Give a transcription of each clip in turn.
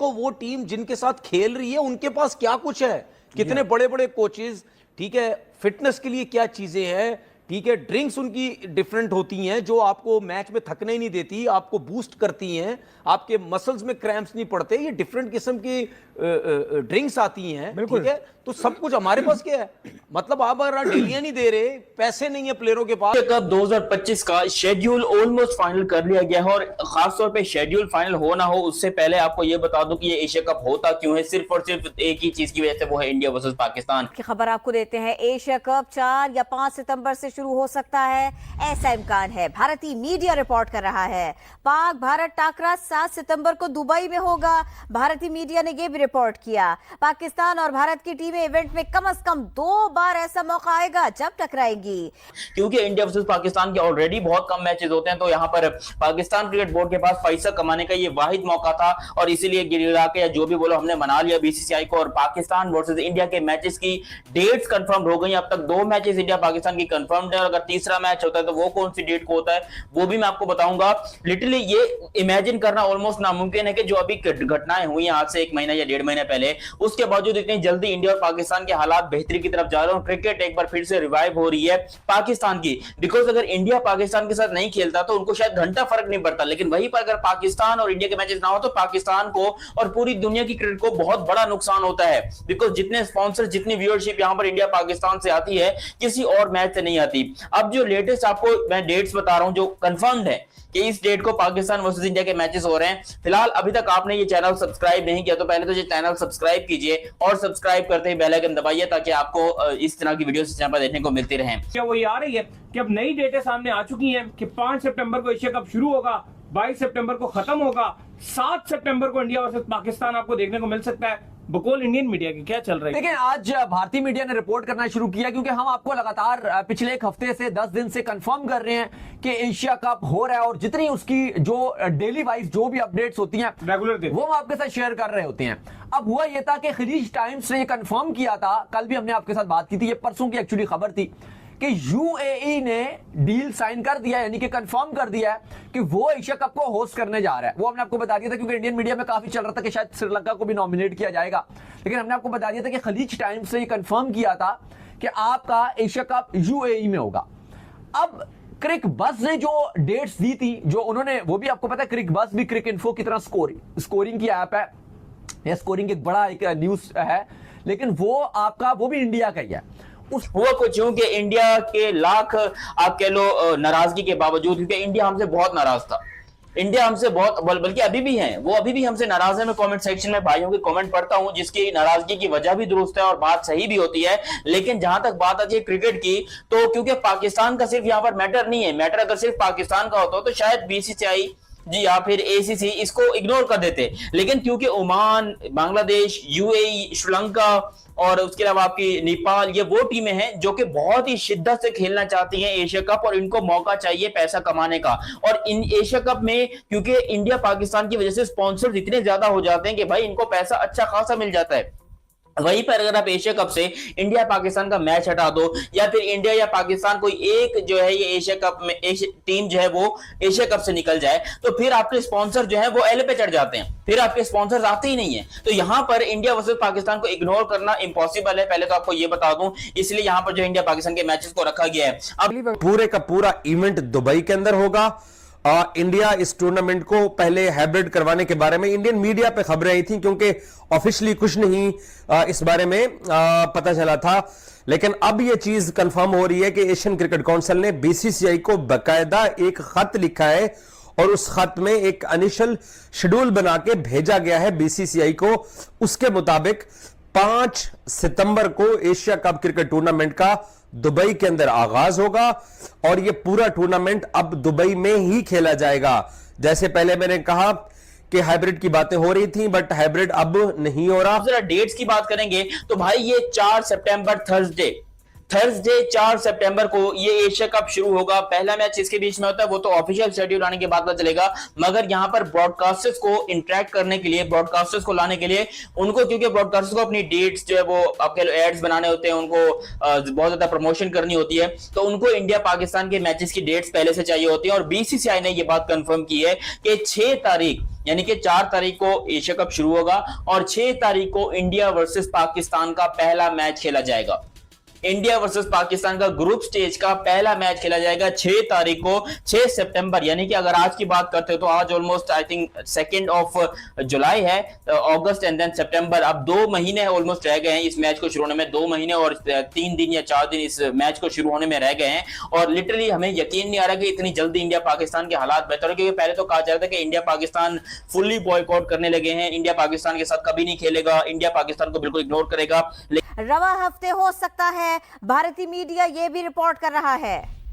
देखो वो टीम जिनके साथ खेल रही है उनके पास क्या कुछ है, कितने बड़े बड़े कोचेस, ठीक है, फिटनेस के लिए क्या चीजें हैं, ठीक है, ड्रिंक्स उनकी डिफरेंट होती हैं जो आपको मैच में थकने ही नहीं देती, आपको बूस्ट करती हैं, आपके मसल्स में क्रैम्प्स नहीं पड़ते, ये डिफरेंट किस्म की ड्रिंक्स आती हैं, ठीक है। तो सब कुछ हमारे पास क्या है, मतलब आप अगर डेलियां नहीं दे रहे, पैसे नहीं है प्लेयरों के पास। कप 2025 का शेड्यूल ऑलमोस्ट फाइनल कर लिया गया है और खासतौर पे शेड्यूल फाइनल हो ना हो उससे पहले आपको ये बता दूं कि ये एशिया कप होता क्यों है, सिर्फ और सिर्फ एक ही चीज की वजह से, वो है इंडिया वर्सेस पाकिस्तान की खबर आपको देते हैं। एशिया कप 4 या 5 सितंबर से शुरू हो सकता है, ऐसा इम्कान है, भारतीय मीडिया रिपोर्ट कर रहा है। पाक भारत टाकरा 7 सितंबर को दुबई में होगा, भारतीय मीडिया ने यह भी रिपोर्ट किया। पाकिस्तान और भारत की टीमें इवेंट में कम से कम 2 बार ऐसा मौका आएगा जब टकराएंगी। क्योंकि इंडिया वर्सेस पाकिस्तान के ऑलरेडी बहुत कम मैचेस होते हैं, तो यहाँ पर पाकिस्तान क्रिकेट बोर्ड के पास पैसा कमाने का ये वाहिद मौका था और इसीलिए गिरा के या जो भी बोलो हमने मना लिया बीसीसीआई को। और पाकिस्तान वर्सेस इंडिया के मैचेस की डेट्स कंफर्म हो गई। अब तक 2 मैचेस इंडिया पाकिस्तान की कंफर्म्ड है और अगर तीसरा मैच होता है तो वो कौन सी डेट को होता है वो भी मैं आपको बताऊंगा। लिटरली ये इमेजिन करना ऑलमोस्ट नामुमकिन है कि जो अभी घटनाएं हुई हैं आज से 1 महीना या 1.5 महीने पहले, उसके बावजूद इतनी जल्दी इंडिया और पाकिस्तान के हालात बेहतरी की तरफ जा रहे हैं। क्रिकेट एक बार फिर से रिवाइव हो रही है पाकिस्तान की, बिकॉज अगर इंडिया पाकिस्तान के साथ नहीं खेलता तो उनको शायद घंटा फर्क नहीं पड़ता, लेकिन वहीं पर अगर पाकिस्तान और इंडिया के मैचेस ना हो तो पाकिस्तान को और पूरी दुनिया की क्रिकेट को बहुत बड़ा नुकसान होता है। बिकॉज जितने स्पॉन्सर, जितनी व्यूअरशिप यहां पर इंडिया पाकिस्तान से आती है किसी और मैच से नहीं आती। अब जो लेटेस्ट आपको मैं डेट्स बता रहा हूं जो कंफर्म्ड है कि इस डेट को पाकिस्तान वर्सेस इंडिया के मैचेस हो रहे हैं। फिलहाल अभी तक आपने ये चैनल सब्सक्राइब नहीं किया तो पहले तो ये चैनल सब्सक्राइब कीजिए और सब्सक्राइब करते ही बेल आइकन दबाइए ताकि आपको इस तरह की वीडियोस चैनल पर देखने को मिलती रहें। क्या वो ये आ रही है कि अब नई डेटें सामने आ चुकी हैं कि 5 सितंबर को एशिया कप शुरू होगा, 22 सितंबर को खत्म होगा, 7 सितंबर को इंडिया वर्सेस पाकिस्तान आपको देखने को मिल सकता है। बकौल इंडियन मीडिया की क्या चल रहा है? देखिए आज भारतीय मीडिया ने रिपोर्ट करना शुरू किया क्योंकि हम आपको लगातार पिछले 1 हफ्ते से 10 दिन से कंफर्म कर रहे हैं कि एशिया कप हो रहा है और जितनी उसकी जो डेली वाइज जो भी अपडेट्स होती हैं रेगुलर वो हम आपके साथ शेयर कर रहे होते हैं। अब हुआ यह था कि खलीज टाइम्स ने कंफर्म किया था, कल भी हमने आपके साथ बात की थी, ये परसों की एक्चुअली खबर थी कि यूएई ने डील साइन कर दिया, यानी कि कंफर्म कर दिया है कि वो एशिया कप को होस्ट करने जा रहा है। वो हमने आपको बता दिया था क्योंकि इंडियन मीडिया में काफी चल रहा था कि शायद श्रीलंका को भी नॉमिनेट किया जाएगा, लेकिन हमने आपको बता दिया था कि खलीज टाइम्स ने ये कंफर्म किया था कि आपका एशिया कप यूएई में होगा। अब क्रिक बस ने जो डेट्स दी थी, जो उन्होंने, वो भी आपको पता है क्रिक बस भी क्रिक इन्फो की तरह स्कोरिंग की ऐप है, यह स्कोरिंग एक बड़ा एक न्यूज है, लेकिन वो आपका वो भी इंडिया का ही है। हुआ कुछ यूं कि इंडिया के लाख आप कह लो नाराजगी के बावजूद, क्योंकि इंडिया हमसे बहुत नाराज था, इंडिया हमसे बहुत, बल्कि अभी भी हैं, वो अभी भी हमसे नाराज है। मैं कमेंट सेक्शन में भाइयों के कमेंट पढ़ता हूं जिसकी नाराजगी की वजह भी दुरुस्त है और बात सही भी होती है। लेकिन जहां तक बात आती है क्रिकेट की, तो क्योंकि पाकिस्तान का सिर्फ यहां पर मैटर नहीं है, मैटर अगर सिर्फ पाकिस्तान का होता तो शायद बीसीसीआई जी या फिर एसीसी इसको इग्नोर कर देते, लेकिन क्योंकि ओमान, बांग्लादेश, यूएई, श्रीलंका और उसके अलावा आपकी नेपाल, ये वो टीमें हैं जो कि बहुत ही शिद्दत से खेलना चाहती हैं एशिया कप और इनको मौका चाहिए पैसा कमाने का। और इन एशिया कप में क्योंकि इंडिया पाकिस्तान की वजह से स्पॉन्सर्स इतने ज्यादा हो जाते हैं कि भाई इनको पैसा अच्छा खासा मिल जाता है। वहीं पर अगर आप एशिया कप से इंडिया पाकिस्तान का मैच हटा दो या फिर इंडिया या पाकिस्तान कोई एक जो है ये एशिया कप में टीम जो है वो एशिया कप से निकल जाए तो फिर आपके स्पॉन्सर जो है वो एल पे चढ़ जाते हैं, फिर आपके स्पॉन्सर्स आते ही नहीं है। तो यहां पर इंडिया वर्सेस पाकिस्तान को इग्नोर करना इम्पॉसिबल है, पहले तो आपको ये बता दूं, इसलिए यहां पर जो इंडिया पाकिस्तान के मैचेस को रखा गया है। अब पूरे का पूरा इवेंट दुबई के अंदर होगा। इंडिया इस टूर्नामेंट को पहले हाइब्रिड करवाने के बारे में इंडियन मीडिया पे खबरें आई थी क्योंकि ऑफिशियली कुछ नहीं इस बारे में पता चला था, लेकिन अब यह चीज कंफर्म हो रही है कि एशियन क्रिकेट काउंसिल ने बीसीसीआई को बकायदा एक खत लिखा है और उस खत में एक इनिशियल शेड्यूल बना के भेजा गया है बीसीसीआई को। उसके मुताबिक 5 सितंबर को एशिया कप क्रिकेट टूर्नामेंट का दुबई के अंदर आगाज होगा और यह पूरा टूर्नामेंट अब दुबई में ही खेला जाएगा। जैसे पहले मैंने कहा कि हाइब्रिड की बातें हो रही थी, बट हाइब्रिड अब नहीं हो रहा। जरा डेट्स की बात करेंगे तो भाई ये 4 सितंबर थर्सडे 4 सितंबर को ये एशिया कप शुरू होगा। पहला मैच इसके बीच में होता है, वो तो ऑफिशियल शेड्यूल आने के बाद पता चलेगा, मगर यहां पर ब्रॉडकास्टर्स को इंटरेक्ट करने के लिए, ब्रॉडकास्टर्स को लाने के लिए, उनको क्योंकि ब्रॉडकास्टर्स को अपनी डेट्स जो है वो आपके एड्स बनाने होते हैं, उनको बहुत ज्यादा प्रमोशन करनी होती है, तो उनको इंडिया पाकिस्तान के मैचेस की डेट्स पहले से चाहिए होती है। और बीसीसीआई ने यह बात कंफर्म की है कि 6 तारीख यानी कि 4 तारीख को एशिया कप शुरू होगा और 6 तारीख को इंडिया वर्सेस पाकिस्तान का पहला मैच खेला जाएगा। इंडिया वर्सेस पाकिस्तान का ग्रुप स्टेज का पहला मैच खेला जाएगा 6 तारीख को, 6 सितंबर। यानी कि अगर आज की बात करते हो तो आज almost I think 2 of July है, अगस्त एंड देन सितंबर। अब 2 महीने ऑलमोस्ट रह गए हैं इस मैच को शुरू होने में, 2 महीने और 3 दिन या 4 दिन इस मैच को शुरू होने में रह गए हैं। और लिटरली हमें यकीन नहीं आ रहा कि इतनी जल्दी इंडिया पाकिस्तान के हालात बेहतर हो, क्योंकि पहले तो कहा जा रहा था कि इंडिया पाकिस्तान फुल्ली बॉयकॉट करने लगे हैं, इंडिया पाकिस्तान के साथ कभी नहीं खेलेगा, इंडिया पाकिस्तान को बिल्कुल इग्नोर करेगा। रवा हफ्ते हो सकता है, भारतीय मीडिया ये भी रिपोर्ट कर रहा है।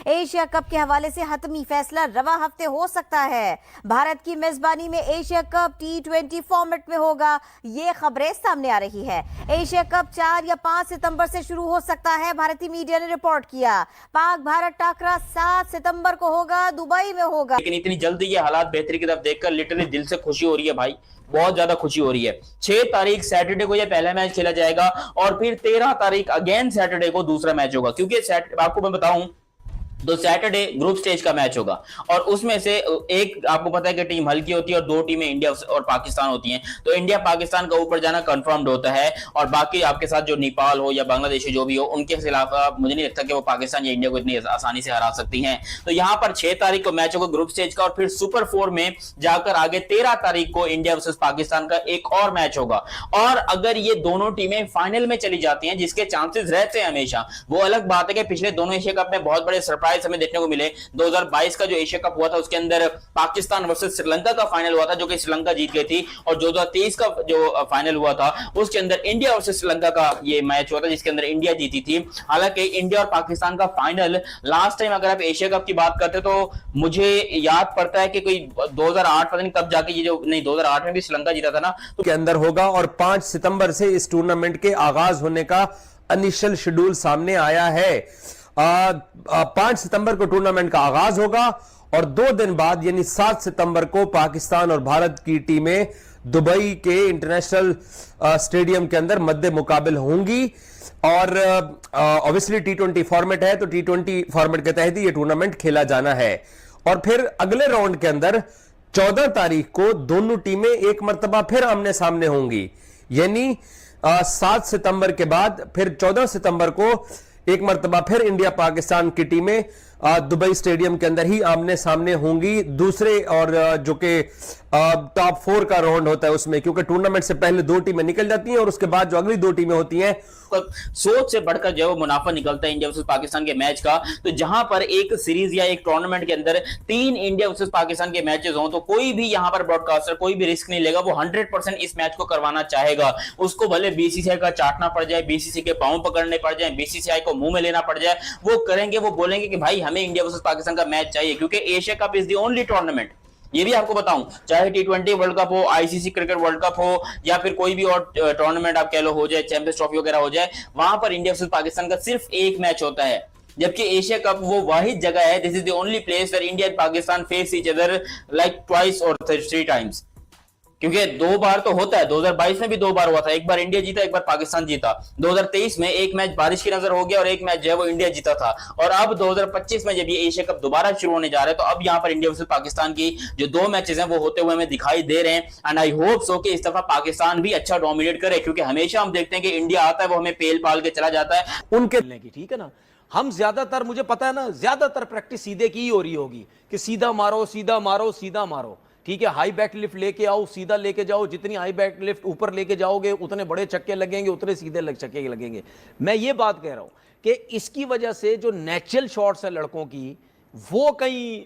एशिया कप के हवाले से हतमी फैसला रवा हफ्ते हो सकता है। भारत की मेजबानी में एशिया कप T20 फॉर्मेट में होगा, ये खबरें सामने आ रही है। एशिया कप 4 या 5 सितंबर से शुरू हो सकता है, भारतीय मीडिया ने रिपोर्ट किया। पाक भारत टाकरा 7 सितंबर को होगा, दुबई में होगा। लेकिन इतनी जल्दी ये हालात बेहतरी की तरफ देखकर लिटरली दिल से खुशी हो रही है भाई, बहुत ज्यादा खुशी हो रही है। 6 तारीख सैटरडे को ये पहला मैच खेला जाएगा और फिर 13 तारीख अगेन सैटरडे को दूसरा मैच होगा, क्योंकि आपको मैं बताऊं तो सैटरडे ग्रुप स्टेज का मैच होगा और उसमें से एक आपको पता है कि टीम हल्की होती है और 2 टीमें इंडिया और पाकिस्तान होती हैं, तो इंडिया पाकिस्तान का ऊपर जाना कंफर्म्ड होता है। और बाकी आपके साथ जो नेपाल हो या बांग्लादेश जो भी हो, उनके खिलाफ मुझे नहीं लगता कि वो पाकिस्तान या इंडिया को इतनी आसानी से हरा सकती हैं। तो यहां पर 6 तारीख को मैच होगा ग्रुप स्टेज का और फिर सुपर 4 में जाकर आगे 13 तारीख को इंडिया वर्सेस पाकिस्तान का एक और मैच होगा। और अगर ये दोनों टीमें फाइनल में चली जाती हैं, जिसके चांसेस रहते हैं हमेशा, वो अलग बात है कि पिछले दोनों एशिया कप में बहुत बड़े सरप्राइज हमें देखने को मिले। 2022 का जो एशिया कप हुआ था उसके अंदर पाकिस्तान वर्सेस श्रीलंका का फाइनल हुआ था, जो कि श्रीलंका जीत गई थी। और 2023 का जो फाइनल हुआ था उसके अंदर इंडिया वर्सेस श्रीलंका का ये मैच हुआ था, जिसके अंदर इंडिया जीती थी। हालांकि इंडिया और पाकिस्तान का फाइनल लास्ट टाइम अगर आप एशिया कप की बात करते तो मुझे याद पड़ता है कि कोई 2008 पता नहीं कब जाके ये जो नहीं 2008 में भी श्रीलंका जीता था ना, तो के अंदर होगा। और 5 सितंबर से इस टूर्नामेंट के आगाज होने का इनिशियल शेड्यूल सामने आया है। 5 सितंबर को टूर्नामेंट का आगाज होगा और 2 दिन बाद यानी 7 सितंबर को पाकिस्तान और भारत की टीमें दुबई के इंटरनेशनल स्टेडियम के अंदर मद्दे मुकाबिल होंगी। और ऑब्वियसली T20 फॉर्मेट है, तो T20 फॉर्मेट के तहत ये टूर्नामेंट खेला जाना है। और फिर अगले राउंड के अंदर 14 तारीख को दोनों टीमें एक मर्तबा फिर आमने सामने होंगी, यानी 7 सितंबर के बाद फिर 14 सितंबर को एक मर्तबा फिर इंडिया पाकिस्तान की टीमें दुबई स्टेडियम के अंदर ही आमने सामने होंगी। दूसरे और जो कि टॉप 4 का राउंड होता है उसमें, क्योंकि टूर्नामेंट से पहले 2 टीमें निकल जाती हैं और उसके बाद जो अगली 2 टीमें होती हैं, सोच से बढ़कर जो मुनाफा निकलता है इंडिया वर्सेस पाकिस्तान के मैच का। तो जहां पर एक सीरीज या एक टूर्नामेंट के अंदर 3 इंडिया वर्सेस पाकिस्तान के मैचेस हों, तो कोई भी यहां पर ब्रॉडकास्टर कोई भी रिस्क नहीं लेगा, वो 100% इस मैच को करवाना चाहेगा। उसको भले बीसीसीआई का चाटना पड़ जाए, बीसीसीआई के पांव पकड़ने पड़ जाए, बीसीसीआई को मुंह में लेना पड़ जाए, वो करेंगे। वो बोलेंगे कि भाई हमें इंडिया वर्सेस पाकिस्तान का मैच चाहिए, क्योंकि Asia cup is the only tournament. ये भी आपको बताऊं, चाहे T20 वर्ल्ड कप हो, आईसीसी क्रिकेट वर्ल्ड कप हो, या फिर कोई भी और टूर्नामेंट आप कह लो हो जाए, चैंपियंस ट्रॉफी वगैरह हो जाए, वहां पर इंडिया वर्सेस पाकिस्तान का सिर्फ एक मैच होता है। जबकि एशिया कप वो वाहिद जगह है, this is the only place where India and Pakistan face each other like twice और 3 टाइम्स। क्योंकि 2 बार तो होता है, 2022 में भी 2 बार हुआ था, एक बार इंडिया जीता, एक बार पाकिस्तान जीता। 2023 में एक मैच बारिश की नजर हो गया और एक मैच जो है वो इंडिया जीता था। और अब 2025 में जब ये एशिया कप दोबारा शुरू होने जा रहा है, तो अब यहाँ पर इंडिया वर्सेस पाकिस्तान की जो 2 मैचेस हैं वो होते हुए हमें दिखाई दे रहे हैं। एंड आई होप सो कि इस दफा पाकिस्तान भी अच्छा डोमिनेट करे, क्योंकि हमेशा हम देखते हैं कि इंडिया आता है वो हमें पेल पाल के चला जाता है उनके की, ठीक है ना। हम ज्यादातर, मुझे पता है ना, ज्यादातर प्रैक्टिस सीधे की ही हो रही होगी कि सीधा मारो सीधा मारो सीधा मारो, ठीक है। हाई बैक लिफ्ट लेके आओ, सीधा लेके जाओ, जितनी हाई बैक लिफ्ट ऊपर लेके जाओगे उतने बड़े छक्के लगेंगे, उतने सीधे छक्के लगेंगे। मैं ये बात कह रहा हूं कि इसकी वजह से जो नेचुरल शॉट्स है लड़कों की, वो कहीं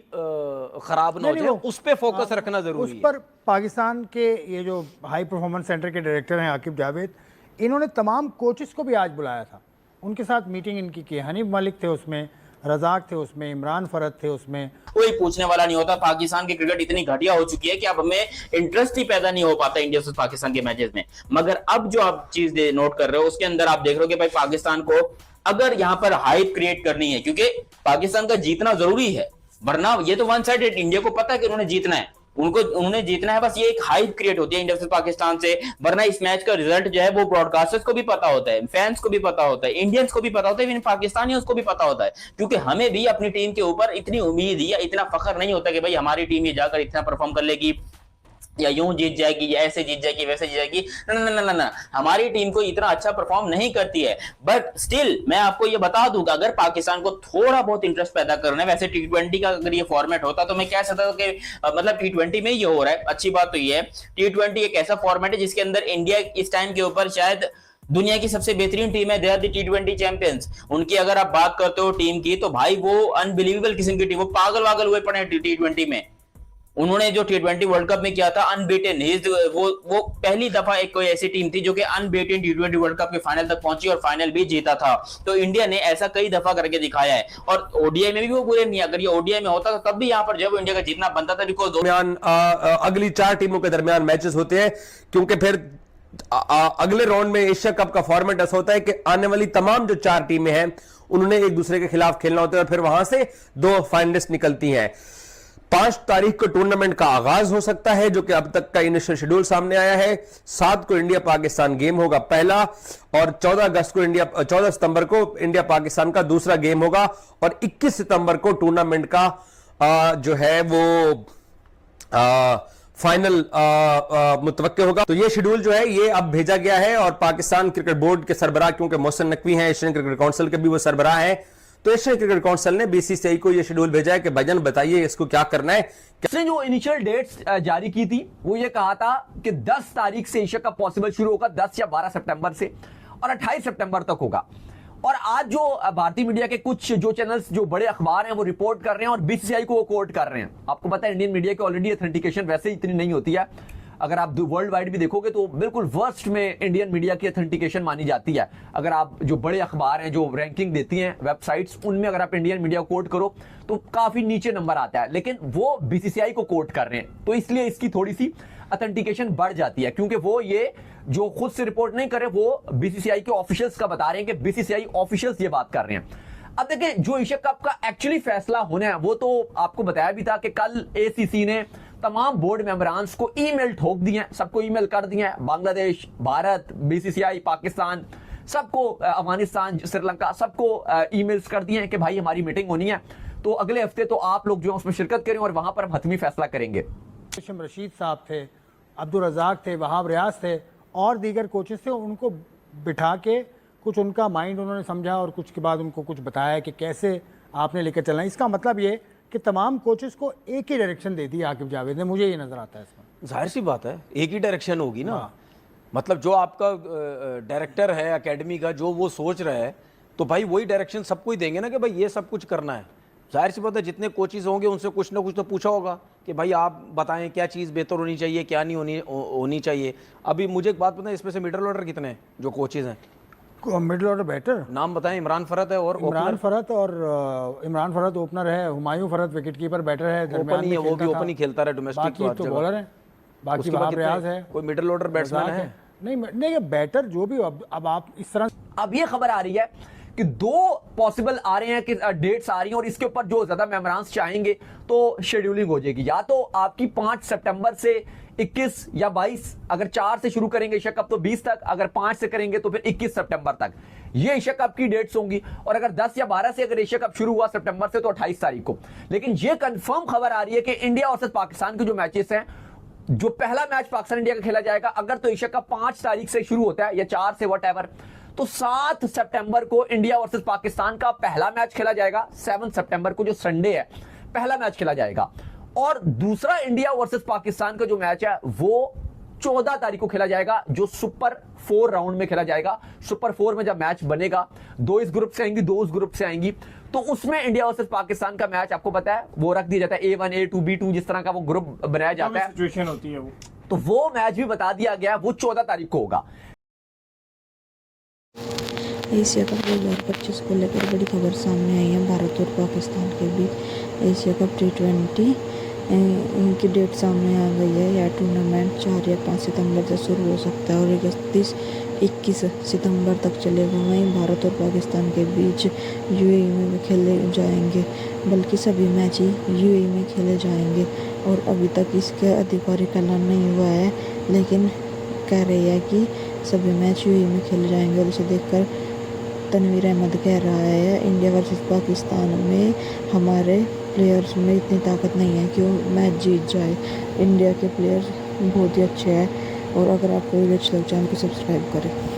खराब ना हो जाए, उस पर फोकस रखना जरूरी है। उस पर पाकिस्तान के ये जो हाई परफॉर्मेंस सेंटर के डायरेक्टर हैं आकिब जावेद, इन्होंने तमाम कोचेस को भी आज बुलाया था, उनके साथ मीटिंग इनकी की। हनीफ मलिक थे उसमें, रजाक थे उसमें, इमरान फरद थे उसमें। कोई पूछने वाला नहीं होता। पाकिस्तान की क्रिकेट इतनी घटिया हो चुकी है कि अब हमें इंटरेस्ट ही पैदा नहीं हो पाता इंडिया से पाकिस्तान के मैचेस में। मगर अब जो आप चीज नोट कर रहे हो उसके अंदर आप देख रहे हो कि भाई पाकिस्तान को अगर यहां पर हाइप क्रिएट करनी है, क्योंकि पाकिस्तान का जीतना जरूरी है, वरना ये तो वन साइडेड, इंडिया को पता है कि उन्होंने जीतना है, उन्होंने जीतना है, बस ये एक हाइप क्रिएट होती है इंडिया वर्सेस पाकिस्तान से, वरना इस मैच का रिजल्ट जो है वो ब्रॉडकास्टर्स को भी पता होता है, फैंस को भी पता होता है, इंडियंस को भी पता होता है, इवन पाकिस्तानियों को भी पता होता है, क्योंकि हमें भी अपनी टीम के ऊपर इतनी उम्मीद या इतना फख्र नहीं होता कि भाई हमारी टीम ये जाकर इतना परफॉर्म कर लेगी, या यूं जीत जाएगी, या ऐसे जीत जाएगी, वैसे जीत जाएगी। ना ना ना ना ना, हमारी टीम को इतना अच्छा परफॉर्म नहीं करती है, बट स्टिल मैं आपको ये बता दूंगा, अगर पाकिस्तान को थोड़ा बहुत इंटरेस्ट पैदा करना है, वैसे T20 का अगर ये फॉर्मेट होता तो मैं कह सकता हूं कि मतलब T20 में ये हो रहा है। अच्छी बात तो ये है, T20 एक ऐसा फॉर्मेट है जिसके अंदर इंडिया इस टाइम के ऊपर शायद दुनिया की सबसे बेहतरीन टीम है, they are the T20 champions. उनकी अगर आप बात करते हो टीम की, तो भाई वो अनबिलीवेबल किस्म की टीम, वो पागल वागल हुए पड़े T20 में। उन्होंने जो T20 वर्ल्ड कप में किया था अनबीटन, वो पहली दफा एक कोई ऐसी टीम थी जो कि अनबीटन T20 वर्ल्ड कप के फाइनल तक पहुंची और फाइनल भी जीता था। तो इंडिया ने ऐसा कई दफा करके दिखाया है, और ओडीआई में भी वो बुरे नहीं, अगर ये ओडीआई में होता तो तब भी यहां पर जो इंडिया का जीतना बनता था, बिकॉज दरमियान अगली 4 टीमों के दरमियान मैचेस होते हैं, क्योंकि फिर अगले राउंड में एशिया कप का फॉर्मेट ऐसा होता है कि आने वाली तमाम जो 4 टीमें हैं उन्होंने एक दूसरे के खिलाफ खेलना होता है, और फिर वहां से 2 फाइनलिस्ट निकलती हैं। 5 तारीख को टूर्नामेंट का आगाज हो सकता है, जो कि अब तक का इनिशियल शेड्यूल सामने आया है। 7 को इंडिया पाकिस्तान गेम होगा पहला, और 14 सितंबर को इंडिया पाकिस्तान का दूसरा गेम होगा, और 21 सितंबर को टूर्नामेंट का जो है वो फाइनल मुतवक्के होगा। तो ये शेड्यूल जो है ये अब भेजा गया है, और पाकिस्तान क्रिकेट बोर्ड के सरबराह, क्योंकि मोहसिन नकवी हैं एशियन क्रिकेट काउंसिल के भी वो सरबराह हैं, तो एशियन क्रिकेट काउंसिल ने बीसीसीआई को ये शेड्यूल भेजा है कि भाईजान बताइए इसको क्या करना है। इसने जो इनिशियल डेट्स जारी की थी वो ये कहा था कि 10 तारीख से एशिया कप पॉसिबल शुरू होगा, 10 या 12 सितंबर से, और 28 सितंबर तक होगा। और आज जो भारतीय मीडिया के कुछ जो चैनल्स, जो बड़े अखबार हैं, वो रिपोर्ट कर रहे हैं और बीसीसीआई को वो कोट कर रहे हैं। आपको पता है इंडियन मीडिया की ऑलरेडी ऑथेंटिकेशन वैसे ही इतनी नहीं होती है, अगर आप वर्ल्ड वाइड भी देखोगे तो बिल्कुल वर्स्ट में इंडियन मीडिया की ऑथेंटिकेशन मानी जाती है। अगर आप जो बड़े अखबार हैं, जो रैंकिंग देती हैं वेबसाइट्स, उनमें अगर आप इंडियन मीडिया को कोट करो तो काफी नीचे नंबर आता है, लेकिन वो बीसीसीआई को कोट कर रहे हैं, तो इसलिए इसकी थोड़ी सी ऑथेंटिकेशन बढ़ जाती है, क्योंकि वो ये जो खुद से रिपोर्ट नहीं कर रहे, वो बीसीसीआई के ऑफिशियल्स का बता रहे हैं कि बीसीसीआई ऑफिशियल्स ये बात कर रहे हैं। अब देखिए, जो एशिया कप का एक्चुअली फैसला होना है वो तो आपको बताया भी था कि कल एसीसी ने तमाम बोर्ड मेंबरान्स को ईमेल ठोक दिए, सबको ईमेल कर दिए, बांग्लादेश, भारत, बीसीसीआई, पाकिस्तान, सबको, अफगानिस्तान, श्रीलंका, सबको ईमेल्स कर दिए कि भाई हमारी मीटिंग होनी है, तो अगले हफ्ते तो आप लोग जो है उसमें शिरकत करें और वहां पर हम हतमी फैसला करेंगे। रशीद साहब थे, अब्दुल रज़ाक थे, वहाब रियाज थे और दीगर कोचेस थे, उनको बिठा के कुछ उनका माइंड उन्होंने समझा और कुछ के बाद उनको कुछ बताया कि कैसे आपने लेकर चलना है। इसका मतलब ये कि तमाम कोचेस को एक ही डायरेक्शन दे दी आकिब जावेद ने, मुझे ये नज़र आता है इसमें। जाहिर सी बात है, एक ही डायरेक्शन होगी ना, मतलब जो आपका डायरेक्टर है एकेडमी का, जो वो सोच रहा है, तो भाई वही डायरेक्शन सबको ही देंगे ना कि भाई ये सब कुछ करना है। जाहिर सी बात है, जितने कोचेस होंगे उनसे कुछ ना कुछ तो पूछा होगा कि भाई आप बताएं क्या चीज़ बेहतर होनी चाहिए, क्या नहीं होनी चाहिए। अभी मुझे एक बात बताएं, इसमें से मिडल ऑर्डर कितने हैं जो कोचेज हैं? मिडल ऑर्डर बैटर नाम बताएं। इमरान फरत है, और इमरान फरत ओपनर है, हुमायूं फरत विकेट कीपर बैटर है, ओपन ही है, वो भी ओपन ही खेलता रहा डोमेस्टिक, तो बॉलर है, बाकी वहाब रियाज है, कोई मिडल ऑर्डर बैट्समैन है? नहीं बैटर जो भी। अब आप इस तरह, अब ये खबर आ रही है कि 2 पॉसिबल आ रहे हैं कि डेट्स आ रही हैं, और इसके ऊपर जो ज्यादा मेंबरान्स चाहेंगे तो शेड्यूलिंग हो जाएगी, या तो आपकी 5 सितंबर से 21 या 22, अगर 4 से शुरू करेंगे एशिया कप तो 20 तक, अगर 5 से करेंगे तो फिर 21 सितंबर तक ये एशिया कप की डेट्स होंगी, और अगर 10 या 12 से अगर एशिया कप शुरू हुआ सितंबर से तो 28 तारीख को। लेकिन ये कंफर्म खबर आ रही है कि इंडिया वर्सेस पाकिस्तान के जो मैचेस हैं, जो पहला मैच पाकिस्तान इंडिया का खेला जाएगा, अगर तो एशिया कप 5 तारीख से शुरू होता है या 4 से व्हाटएवर, तो 7 सितंबर को इंडिया वर्सेस पाकिस्तान का पहला मैच खेला जाएगा। 7 सितंबर को जो संडे है पहला मैच खेला जाएगा, और दूसरा इंडिया वर्सेस पाकिस्तान का जो मैच है वो 14 तारीख को खेला जाएगा, जो सुपर 4 राउंड में खेला जाएगा। सुपर 4 में जब मैच बनेगा, 2 इस ग्रुप से आएंगी, 2 उस ग्रुप से आएंगी, तो उसमें इंडिया वर्सेस पाकिस्तान का मैच आपको पता है वो रख दिया जाता है A1 A2 B2, जिस तरह का वो ग्रुप बनाया जाता है, सिचुएशन होती है वो, तो वो मैच भी बता दिया गया, वो 14 तारीख को होगा। एशिया कप 2025 को लेकर बड़ी खबर सामने आई है। भारत और पाकिस्तान के बीच एशिया कप T20 इनकी डेट सामने आ गई है। यह टूर्नामेंट 4 या 5 सितंबर से शुरू हो सकता है और 21 सितंबर तक चलेगा। वहीं भारत और पाकिस्तान के बीच यूएई में खेले जाएंगे बल्कि सभी मैच ही यूएई में खेले जाएंगे। और अभी तक इसका आधिकारिक ऐलान नहीं हुआ है, लेकिन कह रही है कि सभी मैच यूएई में खेले जाएंगे। और इसे देखकर तनवीर अहमद कह रहा है, इंडिया वर्सेस पाकिस्तान में हमारे प्लेयर्स में इतनी ताकत नहीं है कि वो मैच जीत जाए। इंडिया के प्लेयर्स बहुत ही अच्छे हैं। और अगर आपको वीडियो अच्छा लगे चैनल को सब्सक्राइब करें।